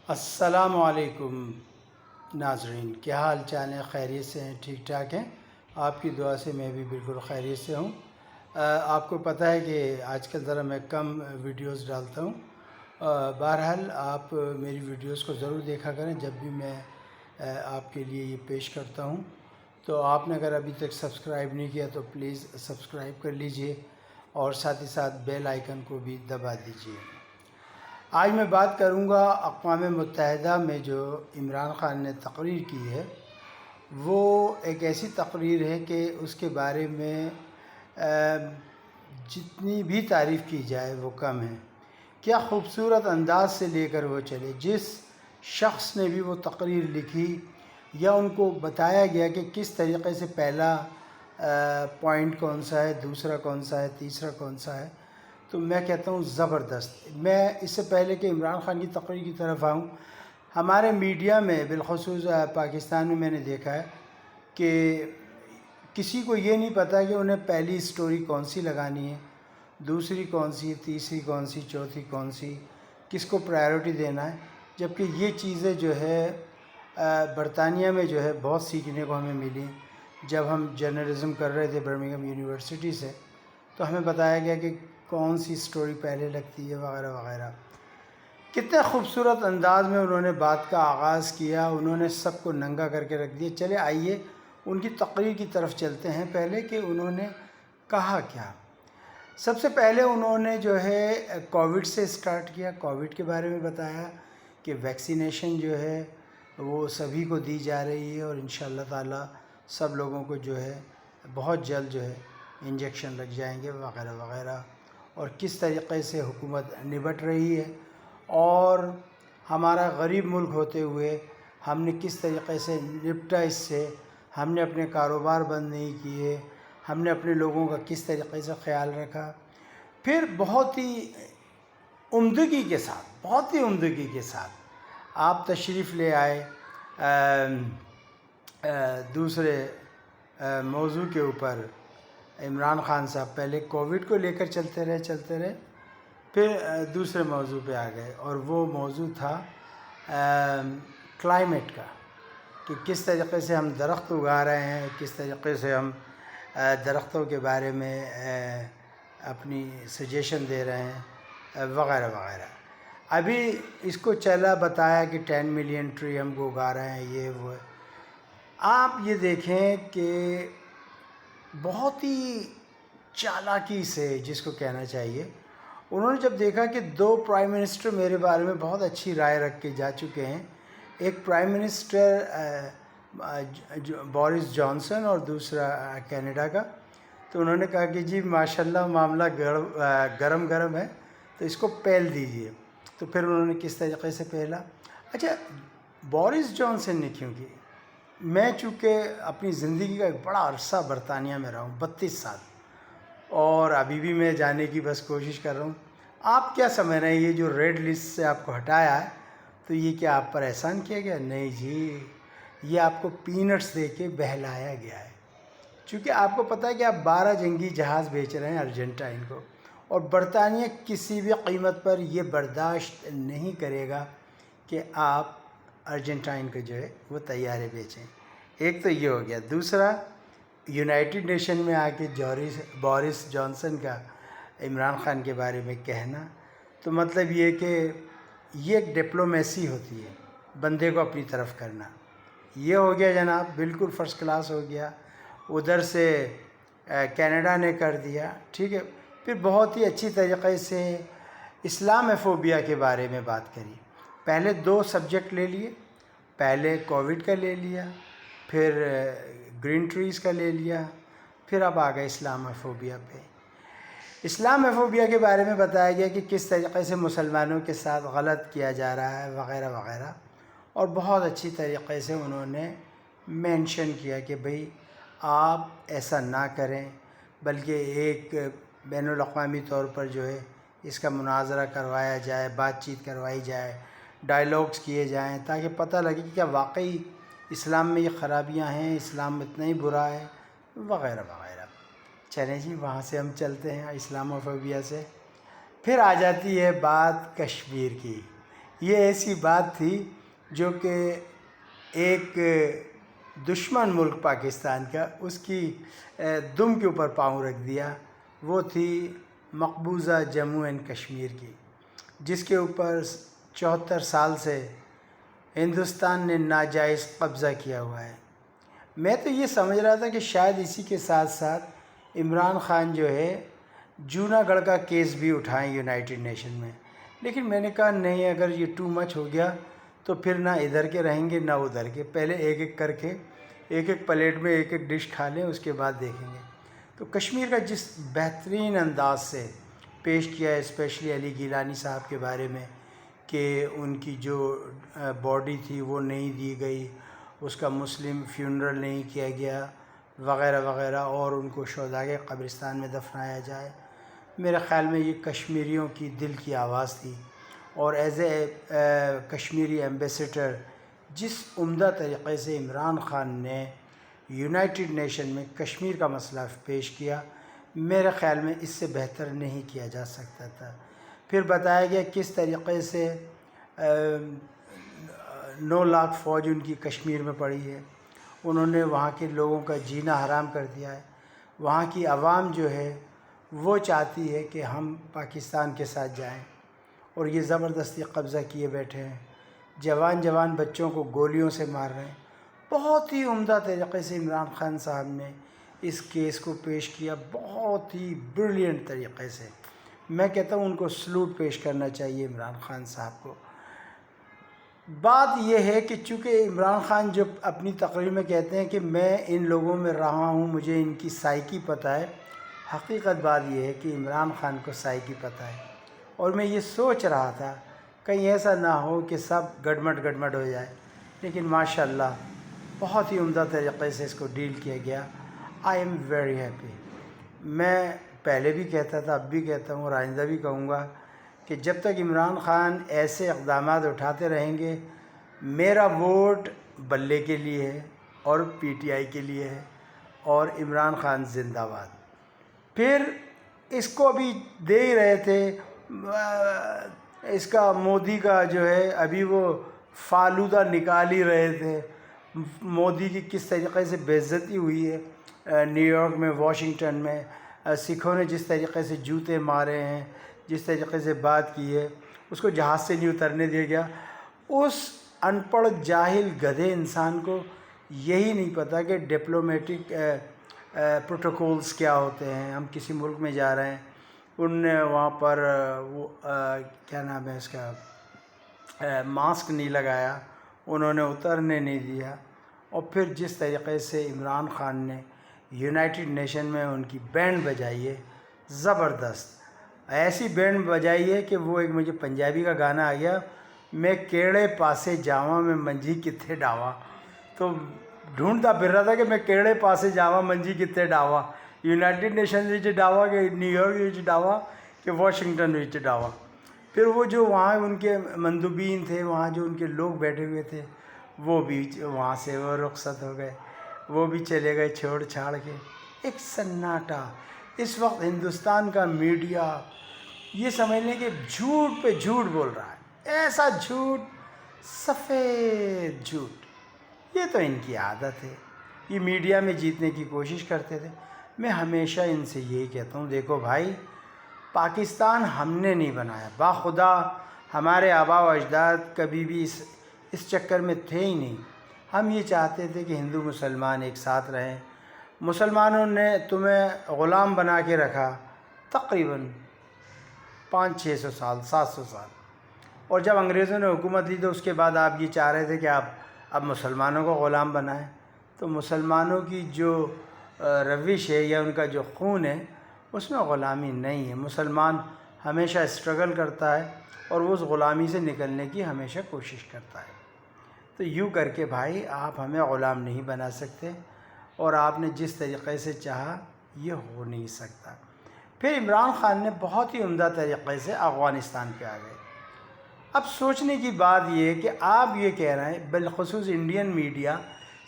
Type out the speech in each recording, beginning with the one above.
السلام علیکم ناظرین، کیا حال چال ہیں؟ خیریت سے ہیں؟ ٹھیک ٹھاک ہیں؟ آپ کی دعا سے میں بھی بالکل خیریت سے ہوں۔ آپ کو پتہ ہے کہ آج کل ذرا میں کم ویڈیوز ڈالتا ہوں۔ بہرحال آپ میری ویڈیوز کو ضرور دیکھا کریں جب بھی میں آپ کے لیے یہ پیش کرتا ہوں۔ تو آپ نے اگر ابھی تک سبسکرائب نہیں کیا تو پلیز سبسکرائب کر لیجئے اور ساتھ ہی ساتھ بیل آئیکن کو بھی دبا دیجئے۔ آج میں بات کروں گا اقوام متحدہ میں جو عمران خان نے تقریر کی ہے، وہ ایک ایسی تقریر ہے کہ اس کے بارے میں جتنی بھی تعریف کی جائے وہ کم ہے۔ کیا خوبصورت انداز سے لے کر وہ چلے، جس شخص نے بھی وہ تقریر لکھی یا ان کو بتایا گیا کہ کس طریقے سے پہلا پوائنٹ کون سا ہے، دوسرا کون سا ہے، تیسرا کون سا ہے، تو میں کہتا ہوں زبردست۔ میں اس سے پہلے کہ عمران خان کی تقریر کی طرف آؤں، ہمارے میڈیا میں بالخصوص پاکستان میں نے دیکھا ہے کہ کسی کو یہ نہیں پتہ کہ انہیں پہلی سٹوری کون سی لگانی ہے، دوسری کون سی، تیسری کون سی، چوتھی کون سی، کس کو پرائیورٹی دینا ہے۔ جبکہ یہ چیزیں جو ہے برطانیہ میں جو ہے بہت سیکھنے کو ہمیں ملی۔ جب ہم جرنلزم کر رہے تھے برمنگھم یونیورسٹی سے، تو ہمیں بتایا گیا کہ کون سی سٹوری پہلے لگتی ہے وغیرہ وغیرہ۔ کتنے خوبصورت انداز میں انہوں نے بات کا آغاز کیا، انہوں نے سب کو ننگا کر کے رکھ دیا۔ چلے آئیے ان کی تقریر کی طرف چلتے ہیں، پہلے کہ انہوں نے کہا کیا۔ سب سے پہلے انہوں نے جو ہے کووڈ سے سٹارٹ کیا، کووڈ کے بارے میں بتایا کہ ویکسینیشن جو ہے وہ سبھی کو دی جا رہی ہے اور انشاءاللہ تعالی سب لوگوں کو جو ہے بہت جلد جو ہے انجیکشن لگ جائیں گے وغیرہ وغیرہ، اور کس طریقے سے حکومت نبٹ رہی ہے اور ہمارا غریب ملک ہوتے ہوئے ہم نے کس طریقے سے نپٹا اس سے۔ ہم نے اپنے کاروبار بند نہیں کیے، ہم نے اپنے لوگوں کا کس طریقے سے خیال رکھا۔ پھر بہت ہی عمدگی کے ساتھ آپ تشریف لے آئے دوسرے موضوع کے اوپر۔ عمران خان صاحب پہلے کووڈ کو لے کر چلتے رہے، پھر دوسرے موضوع پہ آ گئے، اور وہ موضوع تھا کلائمیٹ کا، کہ کس طریقے سے ہم درخت اگا رہے ہیں، کس طریقے سے ہم درختوں کے بارے میں اپنی سجیشن دے رہے ہیں وغیرہ وغیرہ۔ ابھی اس کو چلا بتایا کہ 10 ملین ٹری ہم کو اگا رہے ہیں، یہ وہ۔ آپ یہ دیکھیں کہ بہت ہی چالاکی سے، جس کو کہنا چاہیے، انہوں نے جب دیکھا کہ 2 پرائم منسٹر میرے بارے میں بہت اچھی رائے رکھ کے جا چکے ہیں، ایک پرائم منسٹر بورس جانسن اور دوسرا کینیڈا کا، تو انہوں نے کہا کہ جی ماشاءاللہ معاملہ گرم ہے، تو اس کو پہل دیجئے۔ تو پھر انہوں نے کس طریقے سے پہلا۔ اچھا، بورس جانسن نے کیوں کی؟ میں چونکہ اپنی زندگی کا ایک بڑا عرصہ برطانیہ میں رہا ہوں، 32 سال، اور ابھی بھی میں جانے کی بس کوشش کر رہا ہوں۔ آپ کیا سمجھ رہے ہیں یہ جو ریڈ لسٹ سے آپ کو ہٹایا ہے، تو یہ کیا آپ پر احسان کیا گیا؟ نہیں جی، یہ آپ کو پینٹس دے کے بہلایا گیا ہے، چونکہ آپ کو پتہ ہے کہ آپ 12 جنگی جہاز بیچ رہے ہیں ارجنٹائن کو، اور برطانیہ کسی بھی قیمت پر یہ برداشت نہیں کرے گا کہ آپ ارجنٹائن کو جو ہے وہ طیارے بیچیں۔ ایک تو یہ ہو گیا۔ دوسرا، یونائٹڈ نیشن میں آ کے بورس جانسن کا عمران خان کے بارے میں کہنا، تو مطلب یہ کہ یہ ایک ڈپلومیسی ہوتی ہے، بندے کو اپنی طرف کرنا۔ یہ ہو گیا جناب، بالکل فرسٹ کلاس ہو گیا۔ ادھر سے کینیڈا نے کر دیا، ٹھیک ہے۔ پھر بہت ہی اچھی طریقے سے اسلام فوبیا کے بارے میں بات کری۔ پہلے 2 سبجیکٹ لے لیے، پہلے کووڈ کا لے لیا، پھر گرین ٹریز کا لے لیا، پھر اب آ گئے اسلام فوبیا پہ۔ اسلام فوبیا کے بارے میں بتایا گیا کہ کس طریقے سے مسلمانوں کے ساتھ غلط کیا جا رہا ہے وغیرہ وغیرہ، اور بہت اچھی طریقے سے انہوں نے مینشن کیا کہ بھئی آپ ایسا نہ کریں، بلکہ ایک بین الاقوامی طور پر جو ہے اس کا مناظرہ کروایا جائے، بات چیت کروائی جائے، ڈائیلاگز کیے جائیں، تاکہ پتہ لگے کہ کیا واقعی اسلام میں یہ خرابیاں ہیں، اسلام اتنا ہی برا ہے وغیرہ وغیرہ۔ چلیں جی، وہاں سے ہم چلتے ہیں اسلام فوبیا سے۔ پھر آ جاتی ہے بات کشمیر کی۔ یہ ایسی بات تھی جو کہ ایک دشمن ملک پاکستان کا اس کی دم کے اوپر پاؤں رکھ دیا. وہ تھی مقبوضہ جموں اینڈ کشمیر کی، جس کے اوپر 74 سال سے ہندوستان نے ناجائز قبضہ کیا ہوا ہے. میں تو یہ سمجھ رہا تھا کہ شاید اسی کے ساتھ ساتھ عمران خان جو ہے جوناگڑھ کا کیس بھی اٹھائیں یونائٹڈ نیشن میں، لیکن میں نے کہا نہیں، اگر یہ ٹو مچ ہو گیا تو پھر نہ ادھر کے رہیں گے نہ ادھر کے، پہلے ایک ایک کر کے ایک ایک پلیٹ میں ایک ایک ڈش کھا لیں، اس کے بعد دیکھیں گے. تو کشمیر کا جس بہترین انداز سے پیش کیا ہے، اسپیشلی علی گیلانی صاحب کے بارے میں، کہ ان کی جو باڈی تھی وہ نہیں دی گئی، اس کا مسلم فیونرل نہیں کیا گیا وغیرہ وغیرہ، اور ان کو شہدائے قبرستان میں دفنایا جائے. میرے خیال میں یہ کشمیریوں کی دل کی آواز تھی، اور ایز اے کشمیری ایمبیسیڈر جس عمدہ طریقے سے عمران خان نے یونائٹڈ نیشن میں کشمیر کا مسئلہ پیش کیا، میرے خیال میں اس سے بہتر نہیں کیا جا سکتا تھا. پھر بتایا گیا کس طریقے سے 9 لاکھ فوج ان کی کشمیر میں پڑی ہے، انہوں نے وہاں کے لوگوں کا جینا حرام کر دیا ہے. وہاں کی عوام جو ہے وہ چاہتی ہے کہ ہم پاکستان کے ساتھ جائیں، اور یہ زبردستی قبضہ کیے بیٹھے ہیں. جوان جوان بچوں کو گولیوں سے مار رہے ہیں. بہت ہی عمدہ طریقے سے عمران خان صاحب نے اس کیس کو پیش کیا، بہت ہی بریلینٹ طریقے سے. میں کہتا ہوں ان کو سلوٹ پیش کرنا چاہیے عمران خان صاحب کو. بات یہ ہے کہ چونکہ عمران خان جو اپنی تقریر میں کہتے ہیں کہ میں ان لوگوں میں رہا ہوں، مجھے ان کی سائیکی پتہ ہے، حقیقت بات یہ ہے کہ عمران خان کو سائیکی پتہ ہے. اور میں یہ سوچ رہا تھا کہیں ایسا نہ ہو کہ سب گڑمٹ ہو جائے، لیکن ماشاءاللہ بہت ہی عمدہ طریقے سے اس کو ڈیل کیا گیا. I am very happy. میں پہلے بھی کہتا تھا، اب بھی کہتا ہوں اور آئندہ بھی کہوں گا کہ جب تک عمران خان ایسے اقدامات اٹھاتے رہیں گے، میرا ووٹ بلے کے لیے ہے اور پی ٹی آئی کے لیے ہے، اور عمران خان زندہ باد. پھر اس کو ابھی دے ہی رہے تھے، اس کا مودی کا جو ہے ابھی وہ فالودہ نکال ہی رہے تھے. مودی کی کس طریقے سے بے عزتی ہوئی ہے نیو یارک میں، واشنگٹن میں، سکھوں نے جس طریقے سے جوتے مارے ہیں، جس طریقے سے بات کی ہے، اس کو جہاز سے نہیں اترنے دیا گیا. اس ان پڑھ جاہل گدھے انسان کو یہی نہیں پتہ کہ ڈپلومیٹک پروٹوکولز کیا ہوتے ہیں. ہم کسی ملک میں جا رہے ہیں، ان نے وہاں پر وہ کیا نام ہے اس کا، ماسک نہیں لگایا، انہوں نے اترنے نہیں دیا. اور پھر جس طریقے سے عمران خان نے یونائٹڈ نیشن میں ان کی بینڈ بجائی ہے، زبردست ایسی بینڈ بجائی ہے کہ وہ ایک مجھے پنجابی کا گانا آ گیا، میں کیڑے پاسے جاواں میں منجی کتھے ڈاواں. تو ڈھونڈتا پھر رہا تھا کہ میں کیڑے پاسے جاواں منجی کتھے ڈاواں، یونائٹڈ نیشن وچ ڈاواں کہ نیو یارک وچ ڈاواں کہ واشنگٹن وچ ڈاواں. پھر وہ جو وہاں ان کے مندوبین تھے، وہاں جو ان کے لوگ بیٹھے ہوئے تھے، وہ بھی وہاں سے وہ رخصت ہو گئے، وہ بھی چلے گئے چھوڑ چھاڑ کے. ایک سناٹا. اس وقت ہندوستان کا میڈیا یہ سمجھ لیں کہ جھوٹ پہ جھوٹ بول رہا ہے، ایسا جھوٹ، سفید جھوٹ. یہ تو ان کی عادت ہے، یہ میڈیا میں جیتنے کی کوشش کرتے تھے. میں ہمیشہ ان سے یہی کہتا ہوں، دیکھو بھائی، پاکستان ہم نے نہیں بنایا، باخدا ہمارے آبا و اجداد کبھی بھی اس چکر میں تھے ہی نہیں. ہم یہ چاہتے تھے کہ ہندو مسلمان ایک ساتھ رہیں. مسلمانوں نے تمہیں غلام بنا کے رکھا تقریباً 500-600 سال، 700 سال. اور جب انگریزوں نے حکومت لی تو اس کے بعد آپ یہ چاہ رہے تھے کہ آپ اب مسلمانوں کو غلام بنائیں. تو مسلمانوں کی جو روش ہے یا ان کا جو خون ہے، اس میں غلامی نہیں ہے. مسلمان ہمیشہ اسٹرگل کرتا ہے اور وہ اس غلامی سے نکلنے کی ہمیشہ کوشش کرتا ہے. تو یوں کر کے بھائی آپ ہمیں غلام نہیں بنا سکتے، اور آپ نے جس طریقے سے چاہا یہ ہو نہیں سکتا. پھر عمران خان نے بہت ہی عمدہ طریقے سے افغانستان پہ آ گئے. اب سوچنے کی بات یہ ہے کہ آپ یہ کہہ رہے ہیں، بالخصوص انڈین میڈیا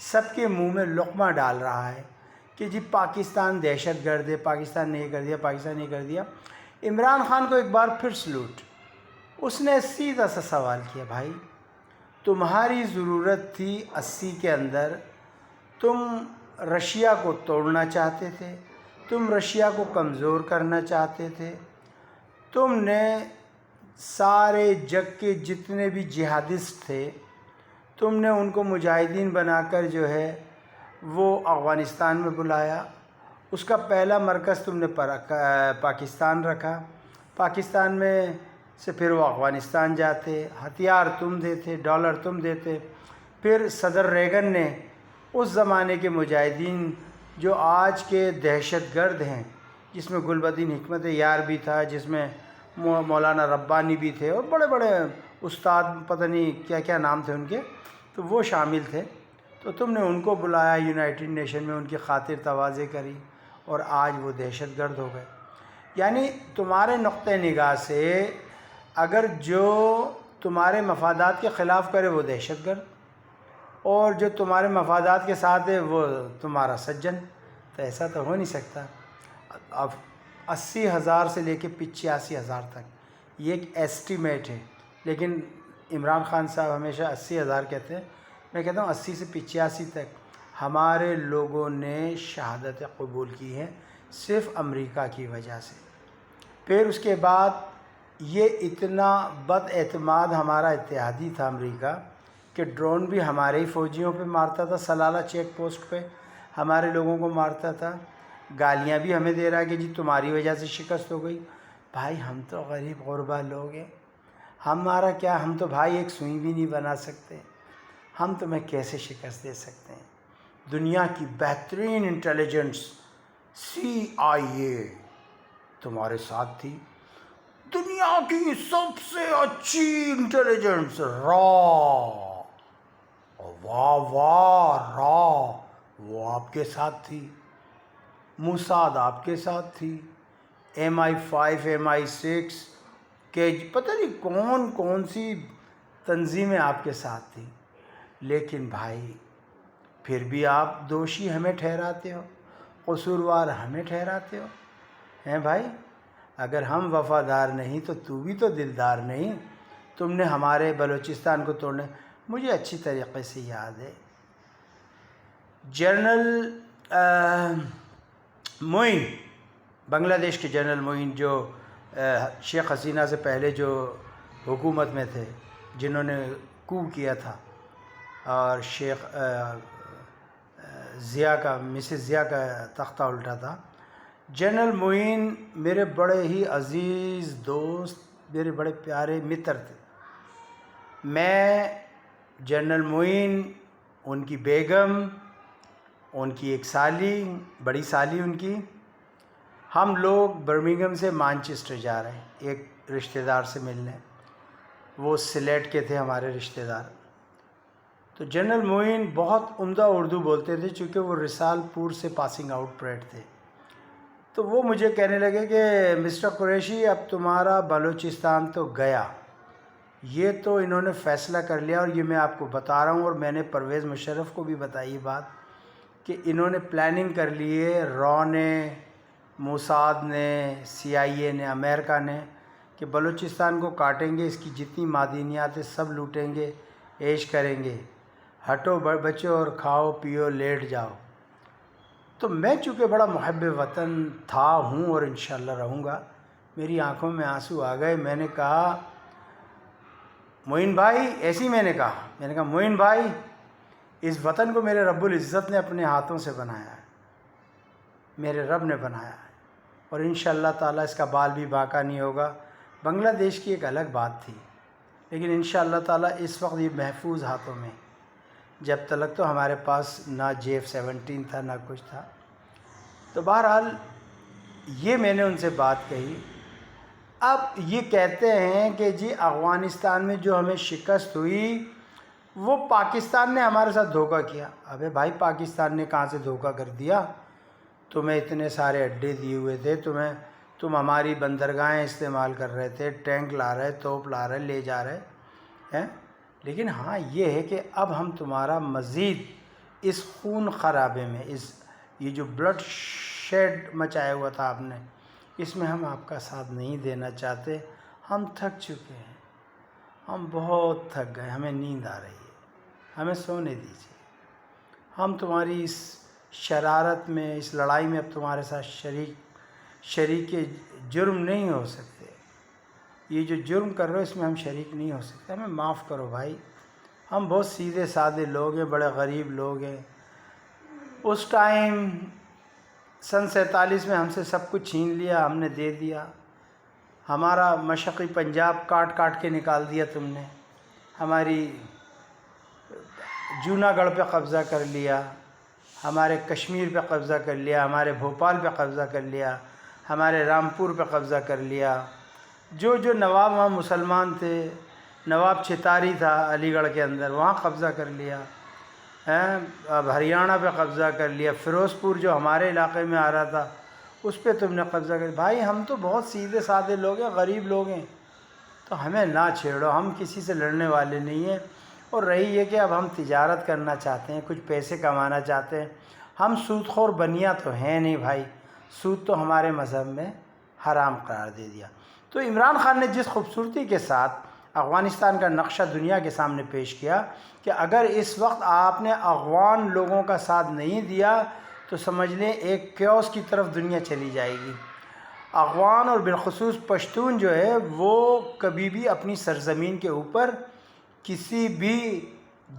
سب کے منہ میں لقمہ ڈال رہا ہے کہ جی پاکستان دہشت گرد ہے، پاکستان نے یہ کر دیا، پاکستان نے یہ کر دیا. عمران خان کو ایک بار پھر سلوٹ. اس نے سیدھا سا سوال کیا، بھائی تمہاری ضرورت تھی 80 کے اندر، تم رشیا کو توڑنا چاہتے تھے، تم رشیا کو کمزور کرنا چاہتے تھے، تم نے سارے جگ کے جتنے بھی جہادسٹ تھے تم نے ان کو مجاہدین بنا کر جو ہے وہ افغانستان میں بلایا، اس کا پہلا مرکز تم نے پاکستان رکھا، پاکستان میں سے پھر وہ افغانستان جاتے، ہتھیار تم دیتے، ڈالر تم دیتے، پھر صدر ریگن نے اس زمانے کے مجاہدین جو آج کے دہشت گرد ہیں، جس میں گل بدین حکمت یار بھی تھا، جس میں مولانا ربانی بھی تھے اور بڑے بڑے استاد، پتہ نہیں کیا کیا نام تھے ان کے، تو وہ شامل تھے، تو تم نے ان کو بلایا، یونائٹڈ نیشن میں ان کی خاطر تواضع کری اور آج وہ دہشت گرد ہو گئے۔ یعنی تمہارے نقطہ نگاہ سے اگر جو تمہارے مفادات کے خلاف کرے وہ دہشت گرد، اور جو تمہارے مفادات کے ساتھ ہے وہ تمہارا سجن، تو ایسا تو ہو نہیں سکتا۔ اب 80,000 سے لے کے 85,000 تک یہ ایک ایسٹیمیٹ ہے، لیکن عمران خان صاحب ہمیشہ 80,000 کہتے ہیں، میں کہتا ہوں 80 سے 85 تک ہمارے لوگوں نے شہادت قبول کی ہے صرف امریکہ کی وجہ سے۔ پھر اس کے بعد یہ اتنا بد اعتماد ہمارا اتحادی تھا امریکہ کہ ڈرون بھی ہمارے ہی فوجیوں پہ مارتا تھا، سلالہ چیک پوسٹ پہ ہمارے لوگوں کو مارتا تھا، گالیاں بھی ہمیں دے رہا ہے کہ جی تمہاری وجہ سے شکست ہو گئی۔ بھائی ہم تو غریب غربا لوگ ہیں، ہمارا کیا، ہم تو بھائی ایک سوئی بھی نہیں بنا سکتے، ہم تمہیں کیسے شکست دے سکتے ہیں؟ دنیا کی بہترین انٹیلیجنس CIA تمہارے ساتھ تھی، دنیا کی سب سے اچھی انٹیلیجنس را وہ آپ کے ساتھ تھی، موساد آپ کے ساتھ تھی، MI5 MI6 کہ پتہ نہیں کون کون سی تنظیمیں آپ کے ساتھ تھی، لیکن بھائی پھر بھی آپ دوشی ہمیں ٹھہراتے ہو، قصوروار ہمیں ٹھہراتے ہو، ہیں بھائی؟ اگر ہم وفادار نہیں تو تو بھی تو دلدار نہیں، تم نے ہمارے بلوچستان کو توڑنے، مجھے اچھی طریقے سے یاد ہے جنرل معین، بنگلہ دیش کے جنرل معین جو شیخ حسینہ سے پہلے جو حکومت میں تھے، جنہوں نے کو کیا تھا اور شیخ ضیاء کا، مسز ضیاء کا تختہ الٹا تھا، جنرل معین میرے بڑے ہی عزیز دوست، میرے بڑے پیارے متر تھے۔ میں جنرل معین، ان کی بیگم، ان کی ایک سالی، بڑی سالی ان کی، ہم لوگ برمنگھم سے مانچسٹر جا رہے ہیں ایک رشتہ دار سے ملنے، وہ سلیٹ کے تھے ہمارے رشتہ دار۔ تو جنرل معین بہت عمدہ اردو بولتے تھے چونکہ وہ رسال پور سے پاسنگ آؤٹ پریڈ تھے، تو وہ مجھے کہنے لگے کہ مسٹر قریشی اب تمہارا بلوچستان تو گیا، یہ تو انہوں نے فیصلہ کر لیا، اور یہ میں آپ کو بتا رہا ہوں، اور میں نے پرویز مشرف کو بھی بتائی یہ بات کہ انہوں نے پلاننگ کر لی ہے، را نے، موساد نے، CIA نے، امریکہ نے، کہ بلوچستان کو کاٹیں گے، اس کی جتنی معدنیات ہیں سب لوٹیں گے، عیش کریں گے، ہٹو بچو اور کھاؤ پیو لیٹ جاؤ۔ تو میں چونکہ بڑا محب وطن تھا، ہوں، اور انشاءاللہ رہوں گا، میری آنکھوں میں آنسو آ گئے۔ میں نے کہا معین بھائی، ایسے ہی میں نے کہا معین بھائی، اس وطن کو میرے رب العزت نے اپنے ہاتھوں سے بنایا ہے، میرے رب نے بنایا ہے، اور انشاءاللہ تعالیٰ اس کا بال بھی باقا نہیں ہوگا۔ بنگلہ دیش کی ایک الگ بات تھی، لیکن انشاءاللہ تعالیٰ اس وقت یہ محفوظ ہاتھوں میں، جب تک تو ہمارے پاس نہ J-17 تھا نہ کچھ تھا۔ تو بہرحال یہ میں نے ان سے بات کہی۔ اب یہ کہتے ہیں کہ جی افغانستان میں جو ہمیں شکست ہوئی وہ پاکستان نے ہمارے ساتھ دھوکہ کیا۔ ابے بھائی پاکستان نے کہاں سے دھوکہ کر دیا؟ تمہیں اتنے سارے اڈے دیے ہوئے تھے، تم ہماری بندرگاہیں استعمال کر رہے تھے، ٹینک لا رہے، توپ لا رہے، لے جا رہے ہیں، لیکن ہاں یہ ہے کہ اب ہم تمہارا مزید اس خون خرابے میں، یہ جو بلڈ شیڈ مچایا ہوا تھا آپ نے، اس میں ہم آپ کا ساتھ نہیں دینا چاہتے، ہم تھک چکے ہیں۔ ہم بہت تھک گئے، ہمیں نیند آ رہی ہے، ہمیں سونے دیجیے، ہم تمہاری اس شرارت میں، اس لڑائی میں اب تمہارے ساتھ شریک جرم نہیں ہو سکتے، یہ جو جرم کر رہے ہو اس میں ہم شریک نہیں ہو سکتے، ہمیں معاف کرو بھائی، ہم بہت سیدھے سادے لوگ ہیں، بڑے غریب لوگ ہیں، اس ٹائم سن 47 میں ہم سے سب کچھ چھین لیا، ہم نے دے دیا، ہمارا مشرقی پنجاب کاٹ کاٹ کے نکال دیا تم نے، ہماری جوناگڑھ پہ قبضہ کر لیا، ہمارے کشمیر پہ قبضہ کر لیا، ہمارے بھوپال پہ قبضہ کر لیا، ہمارے رامپور پہ قبضہ کر لیا، جو نواب وہاں مسلمان تھے، نواب چھتاری تھا علی گڑھ کے اندر، وہاں قبضہ کر لیا، اب ہریانہ پہ قبضہ کر لیا، فیروز پور جو ہمارے علاقے میں آ رہا تھا اس پہ تم نے قبضہ کر، بھائی ہم تو بہت سیدھے سادے لوگ ہیں، غریب لوگ ہیں، تو ہمیں نہ چھیڑو، ہم کسی سے لڑنے والے نہیں ہیں، اور رہی یہ کہ اب ہم تجارت کرنا چاہتے ہیں، کچھ پیسے کمانا چاہتے ہیں، ہم سود خور بنیا تو ہیں نہیں بھائی، سود تو ہمارے مذہب میں حرام قرار دے دیا۔ تو عمران خان نے جس خوبصورتی کے ساتھ افغانستان کا نقشہ دنیا کے سامنے پیش کیا کہ اگر اس وقت آپ نے افغان لوگوں کا ساتھ نہیں دیا تو سمجھ لیں ایک کیوس کی طرف دنیا چلی جائے گی۔ افغان اور بالخصوص پشتون جو ہے وہ کبھی بھی اپنی سرزمین کے اوپر کسی بھی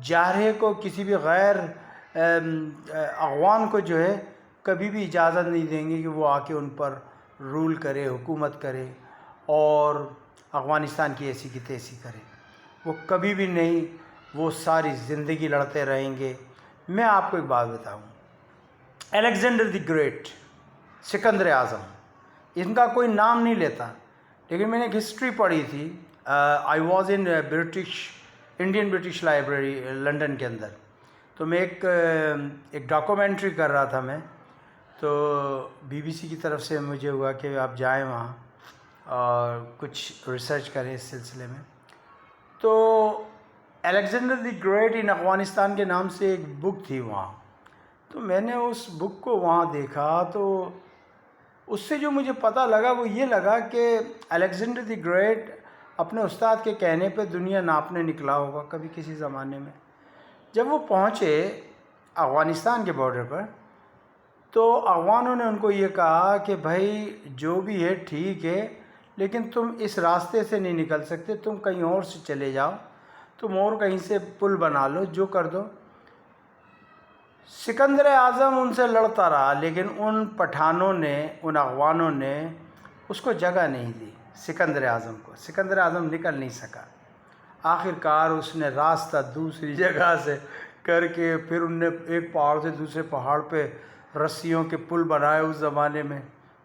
جارحے کو، کسی بھی غیر افغان کو جو ہے کبھی بھی اجازت نہیں دیں گے کہ وہ آ کے ان پر رول کرے، حکومت کرے اور افغانستان کی ایسی کی تیسی کرے، وہ کبھی بھی نہیں، وہ ساری زندگی لڑتے رہیں گے۔ میں آپ کو ایک بات بتاؤں، الیگزینڈر دی گریٹ، سکندر اعظم، ان کا کوئی نام نہیں لیتا، لیکن میں نے ایک ہسٹری پڑھی تھی، I was in Indian British library London کے اندر، تو میں ایک ڈاکومنٹری کر رہا تھا میں، تو BBC کی طرف سے مجھے ہوا کہ آپ جائیں وہاں اور کچھ ریسرچ کریں اس سلسلے میں، تو Alexander the great in Afghanistan کے نام سے ایک بک تھی وہاں، تو میں نے اس بک کو وہاں دیکھا، تو اس سے جو مجھے پتہ لگا وہ یہ لگا کہ الیگزینڈر دی گریٹ اپنے استاد کے کہنے پہ دنیا ناپنے نکلا ہوگا کبھی کسی زمانے میں۔ جب وہ پہنچے افغانستان کے بارڈر پر تو افغانوں نے ان کو یہ کہا کہ بھائی جو بھی ہے ٹھیک ہے، لیکن تم اس راستے سے نہیں نکل سکتے، تم کہیں اور سے چلے جاؤ، تم اور کہیں سے پل بنا لو، جو کر دو۔ سکندر اعظم ان سے لڑتا رہا، لیکن ان پٹھانوں نے، ان افغانوں نے اس کو جگہ نہیں دی، سکندر اعظم کو، سکندر اعظم نکل نہیں سکا، آخر کار اس نے راستہ دوسری جگہ سے کر کے پھر ان نے ایک پہاڑ سے دوسرے پہاڑ پہ رسیوں کے پل بنائے اس زمانے میں،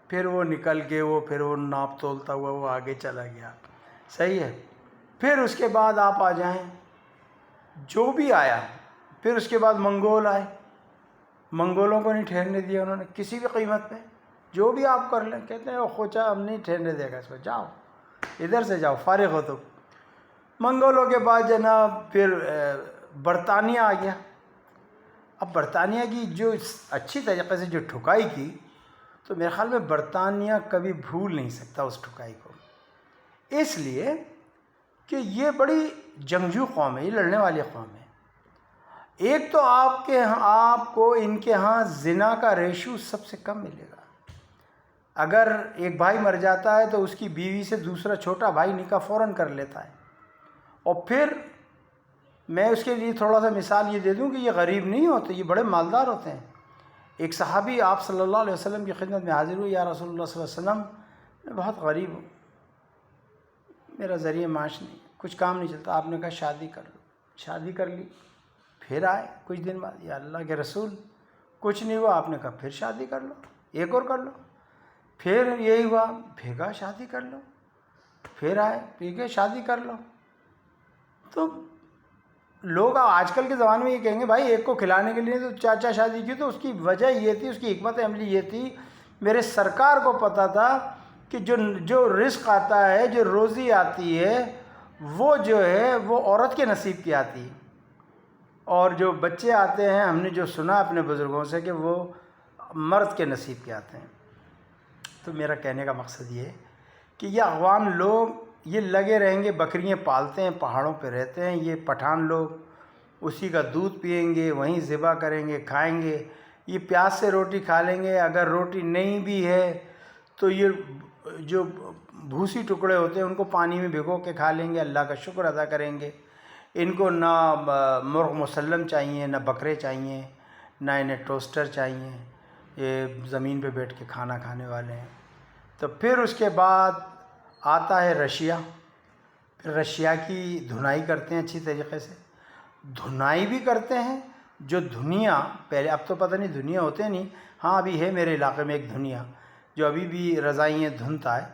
پھر وہ نکل کے پھر وہ ناپ تولتا ہوا وہ آگے چلا گیا، صحیح ہے۔ پھر اس کے بعد آپ آ جائیں، جو بھی آیا، پھر اس کے بعد منگول آئے، منگولوں کو نہیں ٹھہرنے دیا انہوں نے کسی بھی قیمت پہ، جو بھی آپ کر لیں، کہتے ہیں وہ خوچا ہم نہیں ٹھہرنے دے گا اس کو، جاؤ ادھر سے جاؤ، فارغ ہو تو۔ منگولوں کے بعد جناب پھر برطانیہ آ گیا۔ اب برطانیہ کی جو اچھی طریقے سے جو ٹھکائی کی، تو میرے خیال میں برطانیہ کبھی بھول نہیں سکتا اس ٹھکائی کو، اس لیے کہ یہ بڑی جنگجو قوم ہے، یہ لڑنے والی قوم ہے۔ ایک تو آپ کو ان کے ہاں زنا کا ریشو سب سے کم ملے گا، اگر ایک بھائی مر جاتا ہے تو اس کی بیوی سے دوسرا چھوٹا بھائی نکاح فوراً کر لیتا ہے، اور پھر میں اس کے لیے تھوڑا سا مثال یہ دے دوں کہ یہ غریب نہیں ہوتے، یہ بڑے مالدار ہوتے ہیں۔ ایک صحابی آپ صلی اللہ علیہ وسلم کی خدمت میں حاضر ہوئی، یا رسول اللہ صلی اللہ علیہ وسلم میں بہت غریب ہوں، میرا ذریعہ معاش نہیں، کچھ کام نہیں چلتا، آپ نے کہا شادی کر لو، شادی کر لی۔ پھر آئے کچھ دن بعد، یا اللہ کے رسول کچھ نہیں ہوا، آپ نے کہا پھر شادی کر لو، ایک اور کر لو۔ پھر یہی ہوا، پھر کہا شادی کر لو، پھر آئے، پھر کہ شادی کر لو۔ تو لوگ آج کل کے زمانے میں یہ کہیں گے بھائی ایک کو کھلانے کے لیے تو چار چار شادی کی، تو اس کی وجہ یہ تھی، اس کی حکمت عملی یہ تھی، میرے سرکار کو پتہ تھا کہ جو رزق آتا ہے، جو روزی آتی ہے، وہ جو ہے وہ عورت کے نصیب کی آتی ہے، اور جو بچے آتے ہیں، ہم نے جو سنا اپنے بزرگوں سے کہ وہ مرد کے نصیب کے آتے ہیں۔ تو میرا کہنے کا مقصد یہ ہے کہ یہ افغان لوگ یہ لگے رہیں گے، بکریاں پالتے ہیں، پہاڑوں پہ رہتے ہیں یہ پٹھان لوگ، اسی کا دودھ پئیں گے، وہیں ذبح کریں گے، کھائیں گے، یہ پیاز سے روٹی کھا لیں گے، اگر روٹی نہیں بھی ہے تو یہ جو بھوسی ٹکڑے ہوتے ہیں ان کو پانی میں بھگو کے کھا لیں گے، اللہ کا شکر ادا کریں گے۔ ان کو نہ مرغ مسلم چاہیے، نہ بکرے چاہیے، نہ انہیں ٹوسٹر چاہیے، یہ زمین پہ بیٹھ کے کھانا کھانے والے ہیں۔ تو پھر اس کے بعد آتا ہے رشیا، پھر رشیا کی دھنائی کرتے ہیں اچھی طریقے سے، دھنائی بھی کرتے ہیں جو دھنیا پہلے، اب تو پتہ نہیں دھنیا ہوتے نہیں، ہاں ابھی ہے میرے علاقے میں ایک دھنیا جو ابھی بھی رضائیاں دھنتا ہے،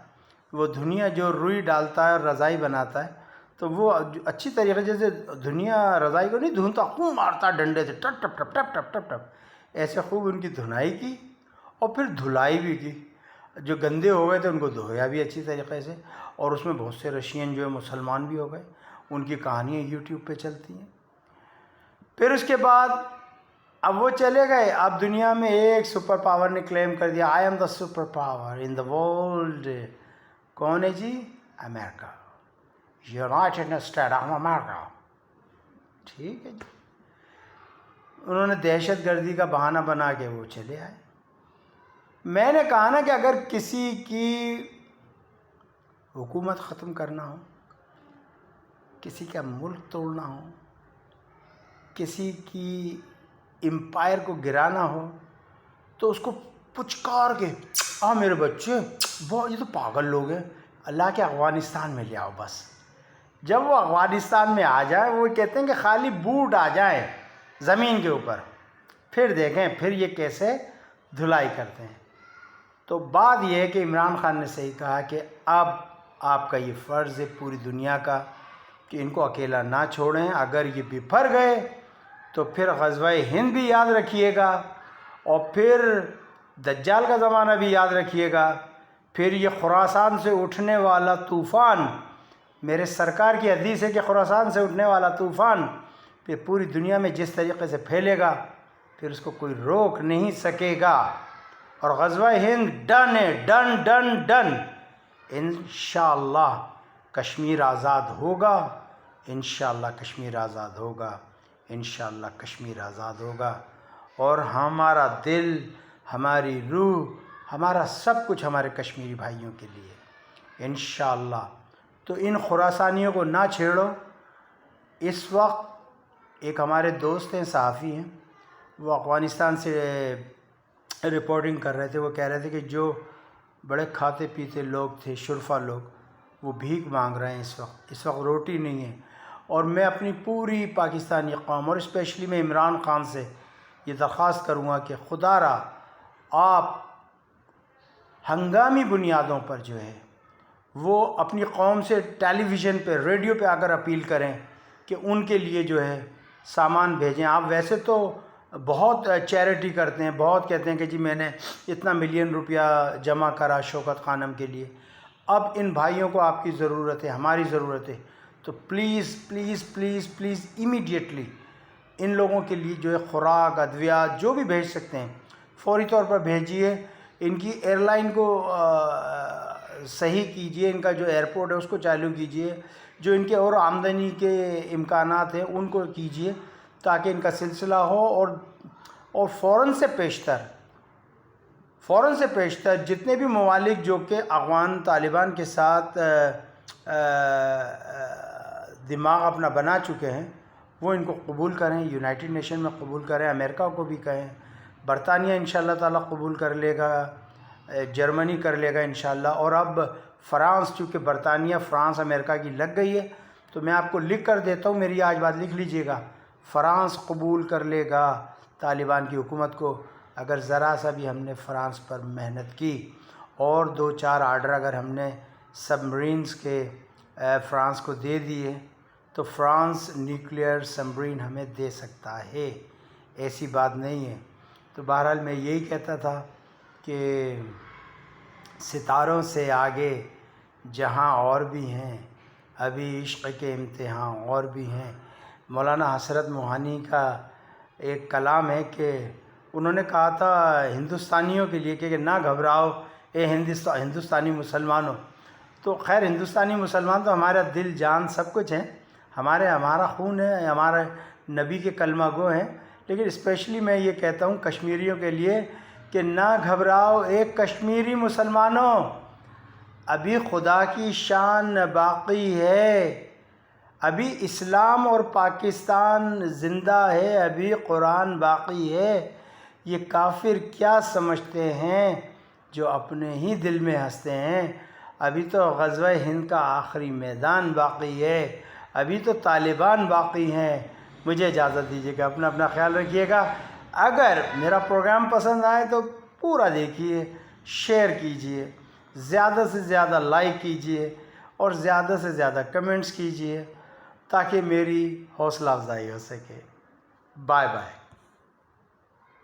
وہ دھنیا جو روئی ڈالتا ہے اور رضائی بناتا ہے، تو وہ اچھی طریقے جیسے دھنیا رضائی کو نہیں دھنتا، خوب مارتا ڈنڈے سے ٹپ ٹپ ٹپ ٹپ ٹپ ٹپ ٹپ، ایسے خوب ان کی دھنائی کی اور پھر دھلائی بھی کی، جو گندے ہو گئے تھے ان کو دھویا بھی اچھی طریقے سے، اور اس میں بہت سے رشین جو ہے مسلمان بھی ہو گئے، ان کی کہانیاں یوٹیوب پہ چلتی ہیں۔ پھر اس کے بعد اب وہ چلے گئے، اب دنیا میں ایک سپر پاور نے کلیم کر دیا، I am the super power in the world. کون ہے جی؟ امریکہ، یونائٹڈ اسٹیٹ آف امریکہ، ٹھیک ہے جی۔ انہوں نے دہشت گردی کا بہانہ بنا کے وہ چلے آئے۔ میں نے کہا نا کہ اگر کسی کی حکومت ختم کرنا ہو، کسی کا ملک توڑنا ہو، کسی کی امپائر کو گرانا ہو، تو اس کو پچکار کے میرے بچے یہ تو پاگل لوگ ہیں، اللہ کے افغانستان میں لے آؤ بس۔ جب وہ افغانستان میں آ جائیں، وہ کہتے ہیں کہ خالی بوٹ آ جائیں زمین کے اوپر، پھر دیکھیں پھر یہ کیسے دھلائی کرتے ہیں۔ تو بات یہ ہے کہ عمران خان نے صحیح کہا کہ اب آپ کا یہ فرض ہے پوری دنیا کا کہ ان کو اکیلا نہ چھوڑیں، اگر یہ بپھر گئے تو پھر غزوہ ہند بھی یاد رکھیے گا، اور پھر دجال کا زمانہ بھی یاد رکھیے گا، پھر یہ خراسان سے اٹھنے والا طوفان، میرے سرکار کی حدیث ہے کہ خراسان سے اٹھنے والا طوفان پھر پوری دنیا میں جس طریقے سے پھیلے گا پھر اس کو کوئی روک نہیں سکے گا، اور غزوہ ہند ڈن ہے، ڈن ڈن ڈن، انشاءاللہ کشمیر آزاد ہوگا، انشاءاللہ کشمیر آزاد ہوگا، انشاءاللہ کشمیر آزاد ہوگا، اور ہمارا دل، ہماری روح، ہمارا سب کچھ ہمارے کشمیری بھائیوں کے لیے انشاءاللہ۔ تو ان خراسانیوں کو نہ چھیڑو۔ اس وقت ایک ہمارے دوست ہیں، صحافی ہیں، وہ افغانستان سے رپورٹنگ کر رہے تھے، وہ کہہ رہے تھے کہ جو بڑے کھاتے پیتے لوگ تھے، شرفا لوگ، وہ بھیک مانگ رہے ہیں اس وقت روٹی نہیں ہے، اور میں اپنی پوری پاکستانی قوم اور اسپیشلی میں عمران خان سے یہ درخواست کروں گا کہ خدا را آپ ہنگامی بنیادوں پر جو ہے وہ اپنی قوم سے ٹیلی ویژن پہ، ریڈیو پہ آ کر اپیل کریں کہ ان کے لیے جو ہے سامان بھیجیں۔ آپ ویسے تو بہت چیریٹی کرتے ہیں، بہت کہتے ہیں کہ جی میں نے اتنا ملین روپیہ جمع کرا شوکت خانم کے لیے، اب ان بھائیوں کو آپ کی ضرورت ہے، ہماری ضرورت ہے، تو please please please please immediately ان لوگوں کے لیے جو ہے خوراک، ادویات جو بھی بھیج سکتے ہیں فوری طور پر بھیجیے۔ ان کی ایئر لائن کو صحیح کیجیے، ان کا جو ایئرپورٹ ہے اس کو چالو کیجیے، جو ان کے اور آمدنی کے امکانات ہیں ان کو کیجیے تاکہ ان کا سلسلہ ہو، اور فوراً سے پیشتر جتنے بھی ممالک جو کہ افغان طالبان کے ساتھ دماغ اپنا بنا چکے ہیں وہ ان کو قبول کریں، یونائٹڈ نیشن میں قبول کریں، امریکہ کو بھی کہیں، برطانیہ انشاءاللہ تعالیٰ قبول کر لے گا، جرمنی کر لے گا انشاءاللہ، اور اب فرانس، چونکہ برطانیہ فرانس امریکہ کی لگ گئی ہے تو میں آپ کو لکھ کر دیتا ہوں، میری آج بات لکھ لیجئے گا، فرانس قبول کر لے گا طالبان کی حکومت کو اگر ذرا سا بھی ہم نے فرانس پر محنت کی، اور 2-4 آرڈر اگر ہم نے سب مرینز کے فرانس کو دے دیے تو فرانس نیوکلیئر سبمرین ہمیں دے سکتا ہے، ایسی بات نہیں ہے۔ تو بہرحال میں یہی کہتا تھا کہ ستاروں سے آگے جہاں اور بھی ہیں، ابھی عشق کے امتحان اور بھی ہیں۔ مولانا حسرت موہانی کا ایک کلام ہے کہ انہوں نے کہا تھا ہندوستانیوں کے لیے کہ نہ گھبراؤ اے ہندوستانی مسلمانوں، تو خیر ہندوستانی مسلمان تو ہمارا دل جان سب کچھ ہیں، ہمارا خون ہے، ہمارے نبی کے کلمہ گو ہیں، لیکن اسپیشلی میں یہ کہتا ہوں کشمیریوں کے لیے کہ نہ گھبراؤ ایک کشمیری مسلمانوں، ابھی خدا کی شان باقی ہے، ابھی اسلام اور پاکستان زندہ ہے، ابھی قرآن باقی ہے۔ یہ کافر کیا سمجھتے ہیں جو اپنے ہی دل میں ہنستے ہیں؟ ابھی تو غزوہ ہند کا آخری میدان باقی ہے، ابھی تو طالبان باقی ہیں۔ مجھے اجازت دیجیے گا، اپنا خیال رکھیے گا۔ اگر میرا پروگرام پسند آئے تو پورا دیکھیے، شیئر کیجیے، زیادہ سے زیادہ لائک کیجیے اور زیادہ سے زیادہ کمنٹس کیجیے تاکہ میری حوصلہ افزائی ہو سکے۔ Bye bye.